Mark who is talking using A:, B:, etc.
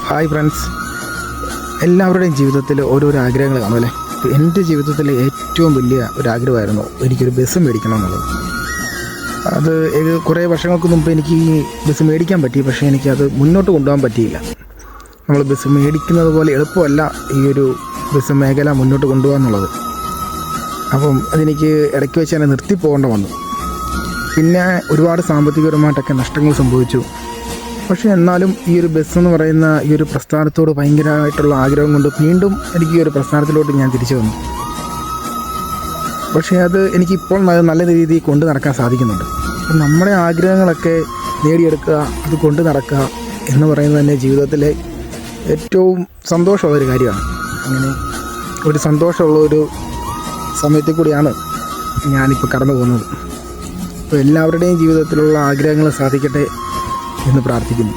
A: Hi friends, എല്ലാവരുടെയും ജീവിതത്തിൽ ഓരോരോ ആഗ്രഹങ്ങൾ കാണുമല്ലേ. എൻ്റെ ജീവിതത്തിലെ ഏറ്റവും വലിയ ഒരു ആഗ്രഹമായിരുന്നു എനിക്കൊരു ബസ് മേടിക്കണം എന്നുള്ളത്. അത് കുറേ വർഷങ്ങൾക്ക് മുമ്പ് എനിക്ക് ഈ ബസ് മേടിക്കാൻ പറ്റി, പക്ഷേ എനിക്കത് മുന്നോട്ട് കൊണ്ടുപോകാൻ പറ്റിയില്ല. നമ്മൾ ബസ് മേടിക്കുന്നത് പോലെ എളുപ്പമല്ല ഈ ഒരു ബസ് മേഖല മുന്നോട്ട് കൊണ്ടുപോകുക എന്നുള്ളത്. അപ്പം അതെനിക്ക് ഇടയ്ക്ക് വെച്ച് തന്നെ നിർത്തിപ്പോകേണ്ട വന്നു. പിന്നെ ഒരുപാട് സാമ്പത്തികപരമായിട്ടൊക്കെ നഷ്ടങ്ങൾ സംഭവിച്ചു. പക്ഷേ എന്നാലും ഈ ഒരു ബസ് എന്ന് പറയുന്ന ഈ ഒരു പ്രസ്ഥാനത്തോട് ഭയങ്കരമായിട്ടുള്ള ആഗ്രഹം കൊണ്ട് വീണ്ടും എനിക്ക് ഈ ഒരു പ്രസ്ഥാനത്തിലോട്ട് ഞാൻ തിരിച്ചു വന്നു. പക്ഷേ അത് എനിക്കിപ്പോൾ നല്ല രീതിയിൽ കൊണ്ടു നടക്കാൻ സാധിക്കുന്നുണ്ട്. നമ്മുടെ ആഗ്രഹങ്ങളൊക്കെ നേടിയെടുക്കുക, അത് കൊണ്ടു നടക്കുക എന്ന് പറയുന്നത് തന്നെ ജീവിതത്തിലെ ഏറ്റവും സന്തോഷമുള്ളൊരു കാര്യമാണ്. അങ്ങനെ ഒരു സന്തോഷമുള്ള ഒരു സമയത്തിൽ കൂടിയാണ് ഞാനിപ്പോൾ കടന്നു പോകുന്നത്. അപ്പോൾ എല്ലാവരുടെയും ജീവിതത്തിലുള്ള ആഗ്രഹങ്ങൾ സാധിക്കട്ടെ എന്ന് പ്രാർത്ഥിക്കുന്നു.